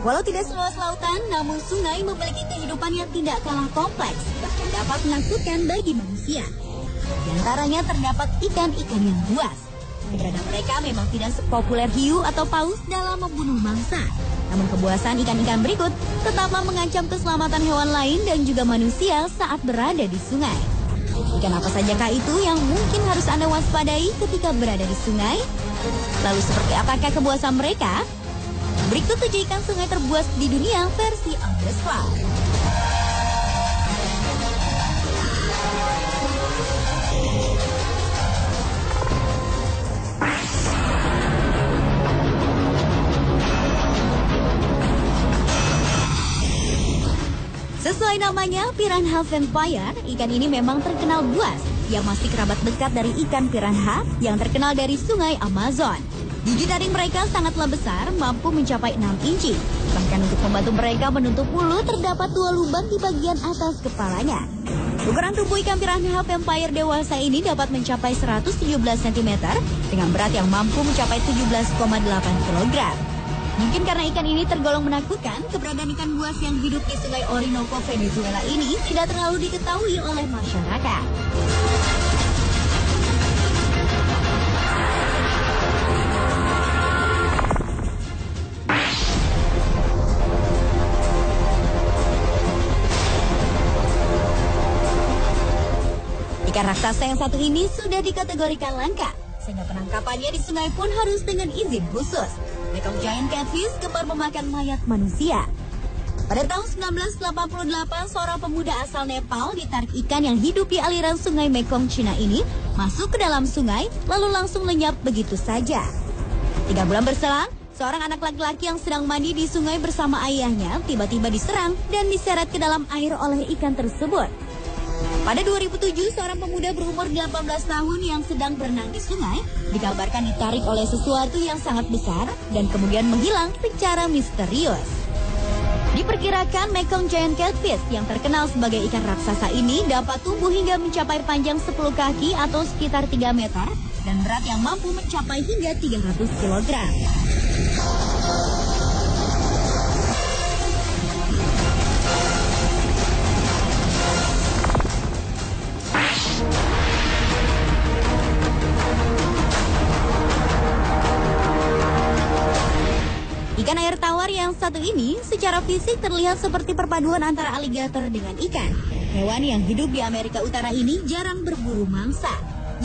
Walau tidak seluas lautan, namun sungai memiliki kehidupan yang tidak kalah kompleks, bahkan dapat menakutkan bagi manusia. Di antaranya terdapat ikan-ikan yang buas. Keberadaan mereka memang tidak sepopuler hiu atau paus dalam membunuh mangsa. Namun kebuasan ikan-ikan berikut tetaplah mengancam keselamatan hewan lain dan juga manusia saat berada di sungai. Ikan apa sajakah itu yang mungkin harus Anda waspadai ketika berada di sungai? Lalu seperti apakah kebuasan mereka? Berikut 7 ikan sungai terbuas di dunia versi Underscore. Sesuai namanya, piranha vampire, ikan ini memang terkenal buas, yang masih kerabat dekat dari ikan piranha yang terkenal dari sungai Amazon. Gigi taring mereka sangatlah besar, mampu mencapai 6 inci. Bahkan untuk membantu mereka menutup mulut, terdapat 2 lubang di bagian atas kepalanya. Ukuran tubuh ikan piranha vampire dewasa ini dapat mencapai 117 cm dengan berat yang mampu mencapai 17,8 kg. Mungkin karena ikan ini tergolong menakutkan, keberadaan ikan buas yang hidup di sungai Orinoco, Venezuela ini tidak terlalu diketahui oleh masyarakat. Ikan raksasa yang satu ini sudah dikategorikan langka, sehingga penangkapannya di sungai pun harus dengan izin khusus. Mekong Giant Catfish gemar memakan mayat manusia. Pada tahun 1988, seorang pemuda asal Nepal ditarik ikan yang hidup di aliran sungai Mekong Cina ini masuk ke dalam sungai, lalu langsung lenyap begitu saja. 3 bulan berselang, seorang anak laki-laki yang sedang mandi di sungai bersama ayahnya tiba-tiba diserang dan diseret ke dalam air oleh ikan tersebut. Pada 2007, seorang pemuda berumur 18 tahun yang sedang berenang di sungai dikabarkan ditarik oleh sesuatu yang sangat besar dan kemudian menghilang secara misterius. Diperkirakan Mekong Giant Catfish yang terkenal sebagai ikan raksasa ini dapat tumbuh hingga mencapai panjang 10 kaki atau sekitar 3 meter dan berat yang mampu mencapai hingga 300 kg. Ikan air tawar yang satu ini secara fisik terlihat seperti perpaduan antara aligator dengan ikan. Hewan yang hidup di Amerika Utara ini jarang berburu mangsa.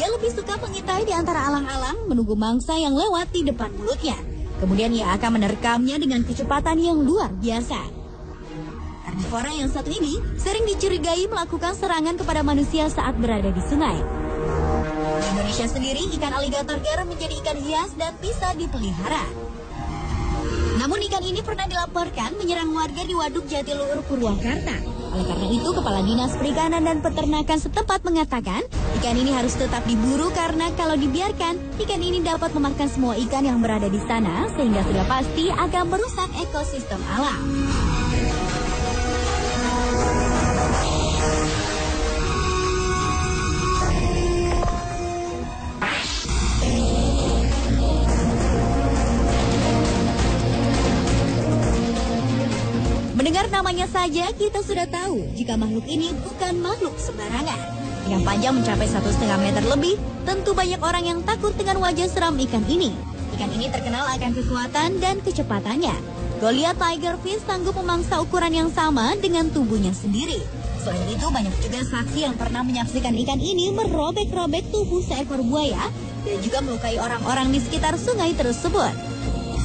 Ia lebih suka mengintai di antara alang-alang menunggu mangsa yang lewat di depan mulutnya. Kemudian ia akan menerkamnya dengan kecepatan yang luar biasa. Karnivora yang satu ini sering dicurigai melakukan serangan kepada manusia saat berada di sungai. Di Indonesia sendiri, ikan aligator garam menjadi ikan hias dan bisa dipelihara. Namun ikan ini pernah dilaporkan menyerang warga di Waduk Jatiluhur, Purwakarta. Oleh karena itu, Kepala Dinas Perikanan dan Peternakan setempat mengatakan, ikan ini harus tetap diburu karena kalau dibiarkan, ikan ini dapat memakan semua ikan yang berada di sana, sehingga sudah pasti akan merusak ekosistem alam. Mendengar namanya saja, kita sudah tahu jika makhluk ini bukan makhluk sembarangan. Yang panjang mencapai 1,5 meter lebih, tentu banyak orang yang takut dengan wajah seram ikan ini. Ikan ini terkenal akan kekuatan dan kecepatannya. Goliath tigerfish sanggup memangsa ukuran yang sama dengan tubuhnya sendiri. Selain itu, banyak juga saksi yang pernah menyaksikan ikan ini merobek-robek tubuh seekor buaya dan juga melukai orang-orang di sekitar sungai tersebut.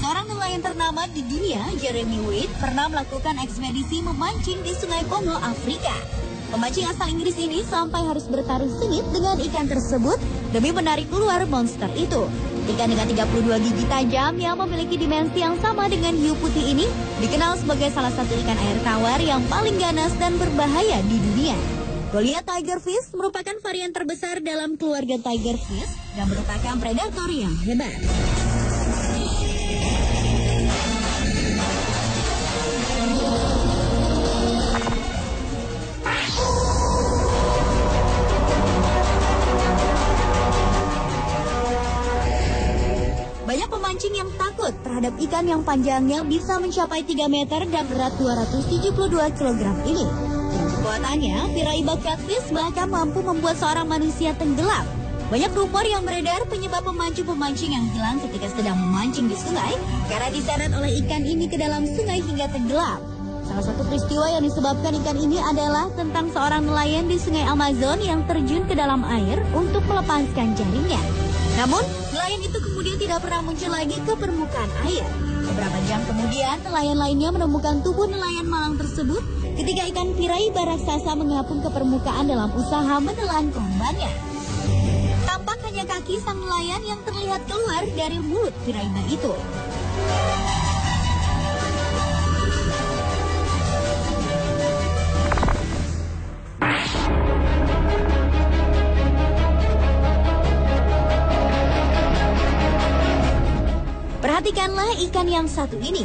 Seorang nelayan ternama di dunia, Jeremy Wade, pernah melakukan ekspedisi memancing di Sungai Kongo, Afrika. Pemancing asal Inggris ini sampai harus bertaruh sengit dengan ikan tersebut demi menarik keluar monster itu. Ikan dengan 32 gigi tajam yang memiliki dimensi yang sama dengan hiu putih ini dikenal sebagai salah satu ikan air tawar yang paling ganas dan berbahaya di dunia. Goliath tigerfish merupakan varian terbesar dalam keluarga tigerfish dan merupakan predator yang hebat. Banyak pemancing yang takut terhadap terhadap ikan yang panjangnya bisa mencapai 3 meter dan berat 272 kg ini. Dengan kekuatannya, Piraiba catfish bahkan mampu membuat seorang manusia tenggelam. Banyak rumor yang beredar penyebab pemancing-pemancing yang hilang ketika sedang memancing di sungai karena diseret oleh ikan ini ke dalam sungai hingga tenggelam. Salah satu peristiwa yang disebabkan ikan ini adalah tentang seorang nelayan di sungai Amazon yang terjun ke dalam air untuk melepaskan jaringnya. Namun, nelayan itu kemudian tidak pernah muncul lagi ke permukaan air. Beberapa jam kemudian, nelayan lainnya menemukan tubuh nelayan malang tersebut ketika ikan Piraiba raksasa mengapung ke permukaan dalam usaha menelan korbannya. Tampak hanya kaki sang nelayan yang terlihat keluar dari mulut Piraiba itu. Perhatikanlah ikan yang satu ini.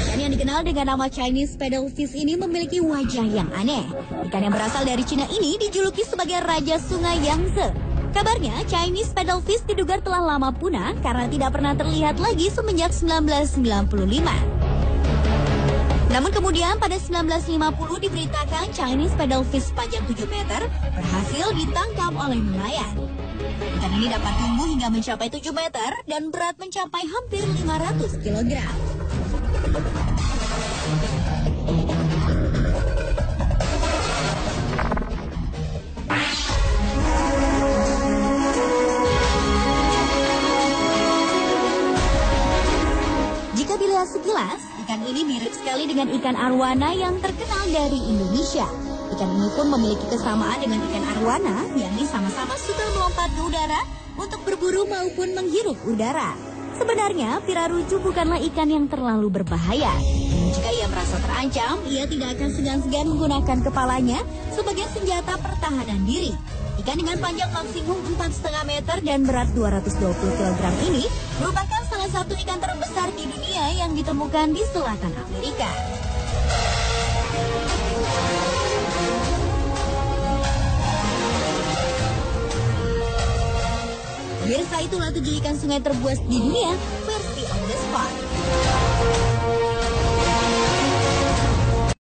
Ikan yang dikenal dengan nama Chinese paddlefish ini memiliki wajah yang aneh. Ikan yang berasal dari Cina ini dijuluki sebagai Raja Sungai Yangtze. Kabarnya Chinese paddlefish diduga telah lama punah karena tidak pernah terlihat lagi semenjak 1995. Namun kemudian pada 1950 diberitakan Chinese paddlefish sepanjang 7 meter berhasil ditangkap oleh nelayan. Ikan ini dapat tumbuh hingga mencapai 7 meter dan berat mencapai hampir 500 kg. Jika dilihat sekilas, ikan ini mirip sekali dengan ikan arwana yang terkenal dari Indonesia. Ikan ini pun memiliki kesamaan dengan ikan arwana, yakni sama-sama suka melompat ke udara untuk berburu maupun menghirup udara. Sebenarnya, pirarucu bukanlah ikan yang terlalu berbahaya. Jika ia merasa terancam, ia tidak akan segan-segan menggunakan kepalanya sebagai senjata pertahanan diri. Ikan dengan panjang maksimum 4,5 meter dan berat 220 kg ini merupakan salah satu ikan terbesar di dunia yang ditemukan di selatan Amerika. Pemirsa, itulah 7 ikan sungai terbuas di dunia.